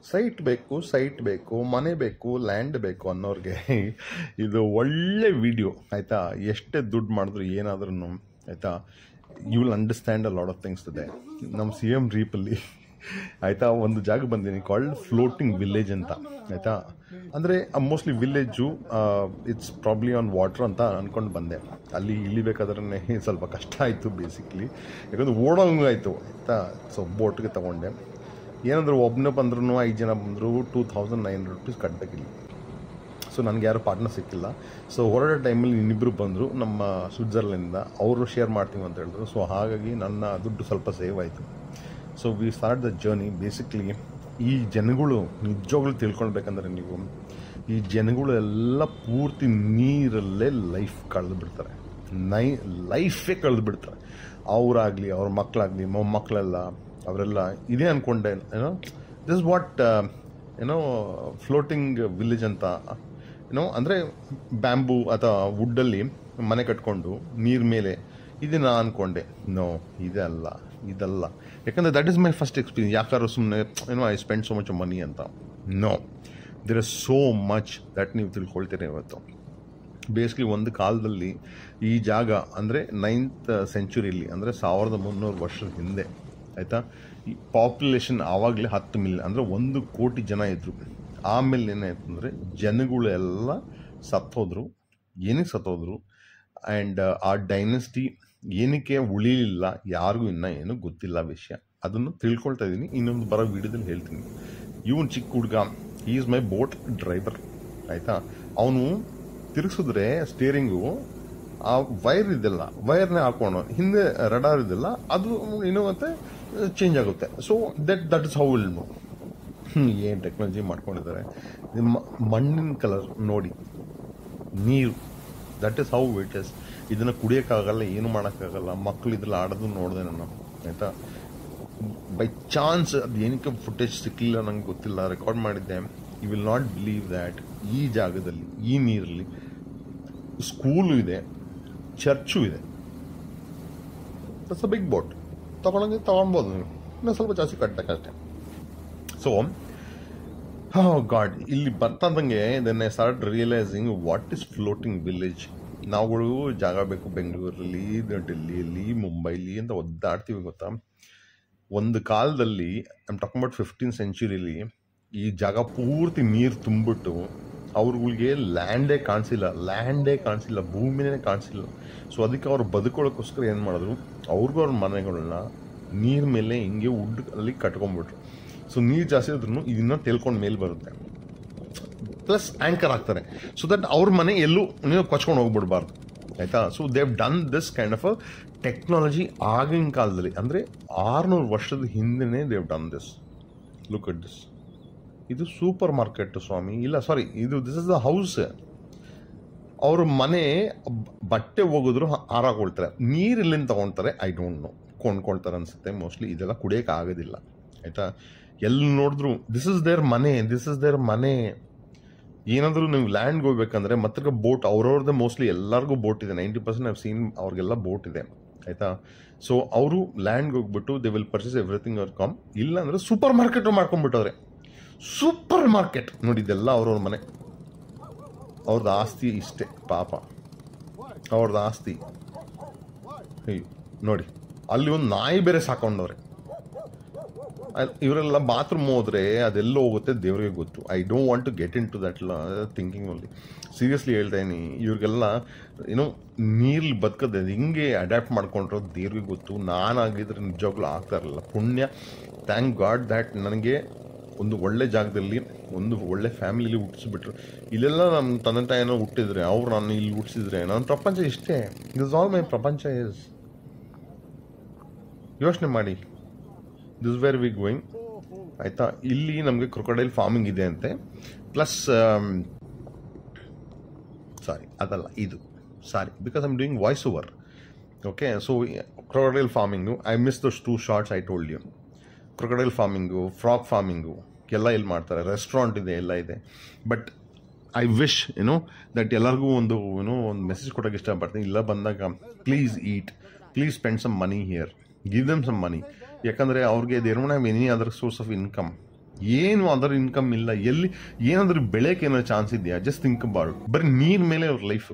Site ಬೇಕು, ಮನೆ ಬೇಕು, ಲ್ಯಾಂಡ್ ಬೇಕು ಅನ್ನೋರಿಗೆ ಇದು ಒಳ್ಳೆ ವಿಡಿಯೋ ಆಯಿತಾ. ಎಷ್ಟೇ ದುಡ್ಡು ಮಾಡಿದ್ರು ಏನಾದ್ರೂ ಆಯಿತಾ, you will understand a lot of things ಇದೆ. ನಮ್ಮ CM ರೀಪಲ್ಲಿ ಆಯಿತಾ ಒಂದು ಜಾಗ ಬಂದೀನಿ ಕಾಲ್ಡ್ ಫ್ಲೋಟಿಂಗ್ ವಿಲೇಜ್ ಅಂತ ಆಯಿತಾ. ಅಂದರೆ mostly village it's probably on water ಅಂತ ಅಂದ್ಕೊಂಡು ಬಂದೆ. ಅಲ್ಲಿ ಇಳಿಬೇಕಾದ್ರೆ ಸ್ವಲ್ಪ ಕಷ್ಟ ಆಯಿತು ಬೇಸಿಕ್ಲಿ, ಯಾಕಂದರೆ ಓಡೋಂಗೆ ಆಯಿತು ಆಯಿತಾ. ಸೊ ಬೋಟ್ಗೆ ತೊಗೊಂಡೆ. ಏನಂದ್ರೆ ಒಬ್ಬನೇ ಬಂದ್ರೂ 5 ಜನ ಬಂದರು 2900 ರೂಪೀಸ್ ಕಟ್ಟಬೇಕಿಲ್ಲ. ಸೊ ನನಗೆ ಯಾರು ಪಾರ್ಟ್ನರ್ ಸಿಕ್ಕಿಲ್ಲ. ಸೊ ಹೊರಡೋ ಟೈಮಲ್ಲಿ ಇನ್ನಿಬ್ಬರು ಬಂದರು ನಮ್ಮ ಸ್ವಿಟ್ಜರ್ಲೆಂಡಿಂದ, ಅವರು ಶೇರ್ ಮಾಡ್ತೀವಿ ಅಂತ ಹೇಳಿದ್ರು. ಸೊ ಹಾಗಾಗಿ ನನ್ನ ದುಡ್ಡು ಸ್ವಲ್ಪ ಸೇವ್ ಆಯಿತು. So we start the journey. Basically ಈ ಜನಗಳು ನಿಜವಾಗ್ಲೂ ತಿಳ್ಕೊಳ್ಬೇಕಂದ್ರೆ, ನೀವು ಈ ಜನಗಳು ಎಲ್ಲ ಪೂರ್ತಿ ನೀರಲ್ಲೇ ಲೈಫ್ ಕಳೆದು ಬಿಡ್ತಾರೆ, ಲೈಫೇ ಕಳೆದು ಬಿಡ್ತಾರೆ. ಅವರಾಗಲಿ ಅವ್ರ ಮಕ್ಕಳಾಗಲಿ ಮೊಮ್ಮಕ್ಕಳೆಲ್ಲ ಅವರೆಲ್ಲ ಇದೇ ಅಂದ್ಕೊಂಡೆ ದಿಸ್ ವಾಟ್ ಫ್ಲೋಟಿಂಗ್ ವಿಲೇಜ್ ಅಂತ ಅಂದರೆ ಬ್ಯಾಂಬೂ ಅಥವಾ ವುಡ್ಡಲ್ಲಿ ಮನೆ ಕಟ್ಕೊಂಡು ನೀರ್ ಮೇಲೆ ಇದನ್ನ ಅಂದ್ಕೊಂಡೆ. ನೋ, ಇದಲ್ಲ. ಯಾಕಂದರೆ that is my first experience. ಯಾಕಾದ್ರೂ ಸುಮ್ಮನೆ I spend so much money ಅಂತ. No, there is so much that ನೀವು ತಿಳ್ಕೊಳ್ತೀರಿ ಇವತ್ತು. ಬೇಸಿಕಲಿ ಒಂದು ಕಾಲದಲ್ಲಿ ಈ ಜಾಗ ಅಂದರೆ 9th ಸೆಂಚುರಿಯಲ್ಲಿ, ಅಂದರೆ 1300 ವರ್ಷದ ಹಿಂದೆ ಆಯಿತಾ, ಈ ಪಾಪ್ಯುಲೇಷನ್ ಆವಾಗಲೇ 10 ಮಿಲಿಯನ್, ಅಂದರೆ 1 ಕೋಟಿ ಜನ ಇದ್ದರು. ಆಮೇಲೆ ಏನಾಯ್ತು ಅಂದರೆ ಜನಗಳೆಲ್ಲ ಸತ್ತೋದ್ರು. ಏನಕ್ಕೆ ಸತ್ತೋದ್ರು ಆ್ಯಂಡ್ ಆ ಡೈನೆಸ್ಟಿ ಏನಕ್ಕೆ ಉಳಿಲಿಲ್ಲ ಯಾರಿಗೂ ಇನ್ನೂ ಏನೂ ಗೊತ್ತಿಲ್ಲ ವಿಷಯ. ಅದನ್ನು ತಿಳ್ಕೊಳ್ತಾ ಇದ್ದೀನಿ, ಇನ್ನೊಂದು ಬರೋ ವೀಡಿಯೋದಲ್ಲಿ ಹೇಳ್ತೀನಿ. ಇವನು ಚಿಕ್ಕ ಹುಡುಗ, he is my boat driver ಆಯಿತಾ. ಅವನು ತಿರುಗಿಸಿದ್ರೆ ಸ್ಟೇರಿಂಗು ಆ ವೈರ್ ಇದೆಲ್ಲ, ವೈರ್ನೇ ಹಾಕೊಂಡು ಹಿಂದೆ ರಡಾರ್ ಇದೆಲ್ಲ ಅದು ಏನೋ ಮತ್ತೆ ಚೇಂಜ್ ಆಗುತ್ತೆ. So that is how will know. ಏನು ಟೆಕ್ನಾಲಜಿ ಮಾಡ್ಕೊಂಡಿದ್ದಾರೆ. ಮಣ್ಣಿನ ಕಲರ್ ನೋಡಿ, ನೀರು, that is how it is. ಇದನ್ನು ಕುಡಿಯೋಕ್ಕಾಗಲ್ಲ, ಏನು ಮಾಡೋಕ್ಕಾಗಲ್ಲ. ಮಕ್ಕಳು ಇದ್ರಲ್ಲಿ ಆಡೋದು ನೋಡಿದೆ ನಾನು ಆಯಿತಾ. ಬೈ ಚಾನ್ಸ್ ಅದು ಏನಕ್ಕೆ ಫುಟೇಜ್ ಸಿಕ್ಕಲಿಲ್ಲ ನಂಗೆ ಗೊತ್ತಿಲ್ಲ, ರೆಕಾರ್ಡ್ ಮಾಡಿದ್ದೆ. You will not believe that ಈ ಜಾಗದಲ್ಲಿ ಈ ನೀರಲ್ಲಿ ಸ್ಕೂಲು ಇದೆ, ಚರ್ಚು ಇದೆ. That's a big boat. ತೊಗೊಳ್ಬೋದು ನೀವು, ಇನ್ನೂ ಸ್ವಲ್ಪ ಜಾಸ್ತಿ ಕಟ್ಟಬೇಕಷ್ಟೆ. ಸೊ ಗಾಡ್, ಇಲ್ಲಿ ಬರ್ತಂದಂಗೆ then I start realising what is floating village. ನಾವುಗಳು ಜಾಗ ಬೇಕು ಬೆಂಗಳೂರಲ್ಲಿ, ಡೆಲ್ಲಿಯಲ್ಲಿ, ಮುಂಬೈಲಿ ಅಂತ ಒದ್ದಾಡ್ತೀವಿ ಗೊತ್ತಾ. ಒಂದು ಕಾಲದಲ್ಲಿ ಐಮ್ ಟಾಕಿಂಗ್ ಅಬೌಟ್ 15th ಸೆಂಚುರಿಲಿ ಈ ಜಾಗ ಪೂರ್ತಿ ನೀರು ತುಂಬಿಟ್ಟು ಅವ್ರುಗಳಿಗೆ ಲ್ಯಾಂಡೇ ಕಾಣಿಸಿಲ್ಲ, ಭೂಮಿನೇ ಕಾಣಿಸಿಲ್ಲ. ಸೊ ಅದಕ್ಕೆ ಅವ್ರು ಬದುಕೊಳ್ಳೋಕ್ಕೋಸ್ಕರ ಏನು ಮಾಡಿದ್ರು, ಅವ್ರ ಮನೆಗಳನ್ನ ನೀರ್ ಮೇಲೆ ಹಿಂಗೆ ವುಡ್ಡಲ್ಲಿ ಕಟ್ಕೊಂಡ್ಬಿಟ್ರು. ಸೊ ನೀರು ಜಾಸ್ತಿ ಇದ್ರೂ ಇದನ್ನ ತೇಲ್ಕೊಂಡು ಮೇಲೆ ಬರುತ್ತೆ, ಪ್ಲಸ್ ಆ್ಯಂಕರ್ ಆಗ್ತಾರೆ. ಸೊ ದಟ್ ಅವ್ರ ಮನೆ ಎಲ್ಲೂ ನೀವು ಕೊಚ್ಕೊಂಡು ಹೋಗ್ಬಿಡ್ಬಾರ್ದು ಆಯಿತಾ. So they've done this kind of a technology ಆಗಿನ ಕಾಲದಲ್ಲಿ, ಅಂದರೆ 600 ವರ್ಷದ ಹಿಂದೆನೇ they've done this. Look at this. ಇದು ಸೂಪರ್ ಮಾರ್ಕೆಟ್ ಸ್ವಾಮಿ, ಇಲ್ಲ sorry, this is the house. ಅವ್ರ ಮನೆ ಬಟ್ಟೆ ಹೋಗಿದ್ರು ಹಾರಾಕೊಳ್ತಾರೆ, ನೀರು ಎಲ್ಲಿಂದ ತೊಗೊಳ್ತಾರೆ ಐ ಡೋಂಟ್ ನೋ, ಕೊಂಡ್ಕೊಳ್ತಾರೆ ಅನಿಸುತ್ತೆ ಮೋಸ್ಟ್ಲಿ. ಇದೆಲ್ಲ ಕುಡಿಯೋಕೆ ಆಗೋದಿಲ್ಲ ಆಯಿತಾ. ಎಲ್ಲಿ ನೋಡಿದ್ರು ದಿಸ್ ಇಸ್ ದೇರ್ ಮನೆ. ಏನಾದರೂ ನೀವು ಲ್ಯಾಂಡ್ಗೆ ಹೋಗ್ಬೇಕಂದ್ರೆ ಮತ್ತೆ ಬೋಟ್ ಅವ್ರವ್ರದ್ದೇ ಮೋಸ್ಟ್ಲಿ, ಎಲ್ಲರಿಗೂ ಬೋಟ್ ಇದೆ. 90% ಐವ್ ಸೀನ್ ಅವ್ರಿಗೆಲ್ಲ ಬೋಟ್ ಇದೆ ಆಯಿತಾ. ಸೊ ಅವರು ಲ್ಯಾಂಡ್ಗೆ ಹೋಗ್ಬಿಟ್ಟು ದೇ ವಿಲ್ ಪರ್ಚೇಸ್ ಎವ್ರಿಥಿಂಗ್ ಅವ್ರ ಕಮ್. ಇಲ್ಲ ಅಂದರೆ ಸೂಪರ್ ಮಾರ್ಕೆಟು ಮಾಡ್ಕೊಂಡ್ಬಿಟ್ಟವ್ರೆ. ಸೂಪರ್ ಮಾರ್ಕೆಟ್ ನೋಡಿದ್ದೆಲ್ಲ ಅವ್ರವ್ರ ಮನೆ, ಅವ್ರದ್ದು ಆಸ್ತಿ ಇಷ್ಟೇ ಪಾಪ, ಅವ್ರದ್ದು ಆಸ್ತಿ ನೋಡಿ. ಅಲ್ಲಿ ಒಂದು ನಾಯಿ ಬೇರೆ ಸಾಕೊಂಡವ್ರೆ. ಇವರೆಲ್ಲ ಬಾತ್ರೂಮ್ ಹೋದ್ರೆ ಅದೆಲ್ಲ ಹೋಗುತ್ತೆ ದೇವ್ರಿಗೆ ಗೊತ್ತು. I don't want to get into that thinking only. Seriously ಹೇಳ್ತಾ ಇದೀನಿ, ಇವ್ರಿಗೆಲ್ಲ ಏನೋ ನೀರಲ್ಲಿ ಬದುಕೋದು ಹಿಂಗೆ ಅಡ್ಯಾಪ್ಟ್ ಮಾಡ್ಕೊಂಡ್ರು ದೇವ್ರಿಗೆ ಗೊತ್ತು. ನಾನಾಗಿದ್ರೆ ನಿಜವಾಗ್ಲೂ ಆಗ್ತಾ ಇರಲಿಲ್ಲ. ಪುಣ್ಯ, ಥ್ಯಾಂಕ್ ಗಾಡ್ ದ್ಯಾಟ್ ನನಗೆ ಒಂದು ಒಳ್ಳೆ ಜಾಗದಲ್ಲಿ ಒಂದು ಒಳ್ಳೆ ಫ್ಯಾಮಿಲಿಲಿ ಹುಟ್ಟಿಸ್ಬಿಟ್ರು. ಇಲ್ಲೆಲ್ಲ ನಮ್ಮ ತಂದೆ ತಾಯಿನೋ ಹುಟ್ಟಿದ್ರೆ, ಅವ್ರು ನಾನು ಇಲ್ಲಿ ಹುಟ್ಟಿಸಿದ್ರೆ ನನ್ನ ಪ್ರಪಂಚ ಇಷ್ಟೇ. ದಿಸ್ ಆಲ್ ಮೈ ಪ್ರಪಂಚ ಇಸ್. ಯೋಚನೆ ಮಾಡಿ, ದಿಸ್ ವೇರ್ ವಿ ಗೋಯಿಂಗ್ ಆಯಿತಾ. ಇಲ್ಲಿ ನಮಗೆ ಕ್ರೊಕೊಡೈಲ್ ಫಾರ್ಮಿಂಗ್ ಇದೆ ಅಂತೆ, plus because I'm doing voice over. Okay, so crocodile farming, I miss those 2 shorts I told you. Crocodile farming, frog farming ಎಲ್ಲ ಇಲ್ಲಿ ಮಾಡ್ತಾರೆ. ರೆಸ್ಟೋರೆಂಟ್ ಇದೆ, ಎಲ್ಲ ಇದೆ. ಬಟ್ ಐ ವಿಶ್ ದಟ್ ಎಲ್ಲರಿಗೂ ಒಂದು ಮೆಸೇಜ್ ಕೊಡೋಕೆ ಇಷ್ಟಪಡ್ತೀನಿ. ಇಲ್ಲ ಬಂದಾಗ please eat, please spend some money here, give them some money. ಯಾಕಂದರೆ ಅವ್ರಿಗೆ they don't have any other source of income ಏನು ಅದರ ಇನ್ಕಮ್ ಇಲ್ಲ, ಎಲ್ಲಿ ಏನಾದರೂ ಬೆಳೆಯೋಕೆ ಏನೋ ಚಾನ್ಸ್ ಇದೆಯಾ? Just think about. ಬರೀ ನೀರ್ ಮೇಲೆ ಅವ್ರ ಲೈಫ್,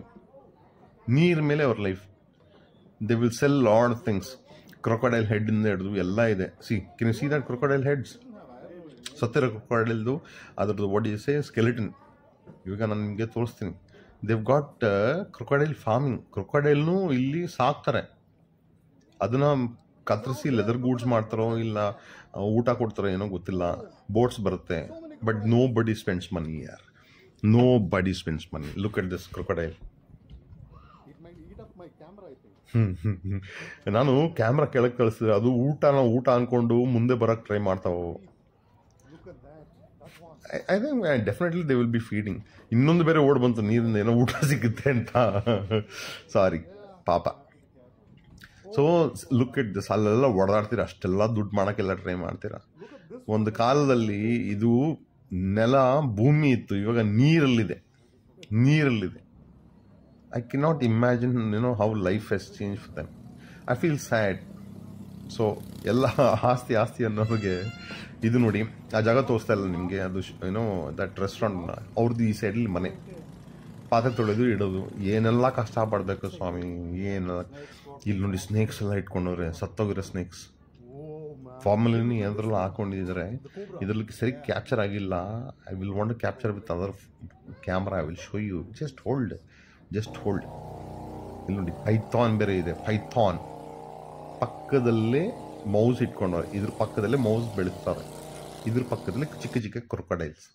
ನೀರ್ ಮೇಲೆ ಅವ್ರ life. They will sell lot of things. Crocodile head ಇಂದ ಹಿಡಿದು ಎಲ್ಲ ಇದೆ. Can you see that crocodile heads? ಸತ್ತಿರೋ ಕ್ರೊಕೊಡೈಲ್ದು ಅದ್ರದ್ದು ವಾಟ್ ಯು ಸೇ ಸ್ಕೆಲಿಟನ್. ಇವಾಗ ನಾನು ನಿಮಗೆ ತೋರಿಸ್ತೀನಿ. They've got crocodile farming. ಕ್ರೊಕೊಡೈಲ್ನು ಇಲ್ಲಿ ಸಾಕ್ತಾರೆ. ಅದನ್ನ ಕತ್ತರಿಸಿ ಲೆದರ್ ಗೂಡ್ಸ್ ಮಾಡ್ತಾರೋ ಇಲ್ಲ ಊಟ ಕೊಡ್ತಾರೋ ಏನೋ ಗೊತ್ತಿಲ್ಲ. ಬೋಟ್ಸ್ ಬರುತ್ತೆ. ಬಟ್ ನೋ ಬಡಿ ಸ್ಪೆಂಡ್ಸ್ ಮನಿ ಯಾರ್. ನೋ ಬಡಿ spends money. Look at this crocodile. ನಾನು ಕ್ಯಾಮ್ರಾ ಕೆಳಗೆ ಕಳಿಸಿದ್ರೆ ಅದು ಊಟ ಅನ್ಕೊಂಡು ಮುಂದೆ ಬರಕ್ಕೆ ಟ್ರೈ ಮಾಡ್ತಾವು. I think definitely they will be feeding. ಇನ್ನೊಂದು ಬೇರೆ ಓಡ್ ಬಂತು ನೀರಿಂದ ಏನೋ ಊಟ ಸಿಗುತ್ತೆ ಅಂತ. ಸಾರಿ ಪಾಪ. So look it this. ಅಲ್ಲೆಲ್ಲ ಓಡಾಡ್ತೀರ, ಅಷ್ಟೆಲ್ಲ ದುಡ್ಡು ಮಾಡೋಕ್ಕೆಲ್ಲ ಟ್ರೈ ಮಾಡ್ತೀರಾ. ಒಂದು ಕಾಲದಲ್ಲಿ ಇದು ನೆಲ ಭೂಮಿ ಇತ್ತು, ಇವಾಗ ನೀರಲ್ಲಿದೆ. I cannot imagine how life has change for them. I feel sad. So ಎಲ್ಲ ಆಸ್ತಿ ಅನ್ನೋರಿಗೆ ಇದು ನೋಡಿ, ಆ ಜಾಗ ತೋರಿಸ್ತಾ ಇಲ್ಲ ನಿಮಗೆ. ಅದು ದಟ್ ರೆಸ್ಟೋರೆಂಟ್ ಅವ್ರದ್ದು ಈ ಸೈಡಲ್ಲಿ ಮನೆ. ಪಾತ್ರೆ ತೊಳೆದು ಇಡೋದು, ಏನೆಲ್ಲ ಕಷ್ಟಪಡಬೇಕು ಸ್ವಾಮಿ. ಏನೆಲ್ಲ ಇಲ್ಲಿ ನೋಡಿ ಸ್ನೇಕ್ಸ್ ಎಲ್ಲ ಇಟ್ಕೊಂಡವ್ರೆ, ಸತ್ತೋಗಿರೋ ಸ್ನೇಕ್ಸ್. ಫಾರ್ಮಲಿನಿ ಏನಾದ್ರೆಲ್ಲ ಹಾಕೊಂಡಿದ್ದಾರೆ. ಇದರಲ್ಲಿ ಸರಿ ಕ್ಯಾಪ್ಚರ್ ಆಗಿಲ್ಲ. I will want to capture with other camera. I will show you. Just hold. ಇಲ್ಲಿ ನೋಡಿ ಪೈಥಾನ್ ಬೇರೆ ಇದೆ. ಪೈಥಾನ್ ಪಕ್ಕದಲ್ಲೇ ಮೌಸ್ ಇಟ್ಕೊಂಡವ್ರೆ. ಇದ್ರ ಪಕ್ಕದಲ್ಲೇ ಮೌಸ್ ಬೆಳೆಸ್ತಾರೆ. ಇದ್ರ ಪಕ್ಕದಲ್ಲಿ ಚಿಕ್ಕ ಚಿಕ್ಕ ಕ್ರೊಕೊಡೈಲ್ಸ್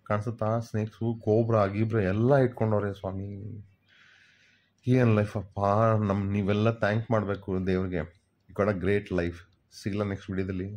ಕಾಣಿಸುತ್ತಾ. ಸ್ನೇಕ್ಸು, ಕೋಬ್ರಾ ಗೀಬ್ರಾ ಎಲ್ಲ ಇಟ್ಕೊಂಡವ್ರೆ ಸ್ವಾಮಿ. ಏನು ಲೈಫ್ ಅಪ್ಪ. ನೀವೆಲ್ಲ ಥ್ಯಾಂಕ್ ಮಾಡಬೇಕು ದೇವ್ರಿಗೆ. You got a great life. ಸಿಗಲ್ಲ ನೆಕ್ಸ್ಟ್ ವಿಡಿಯೋದಲ್ಲಿ.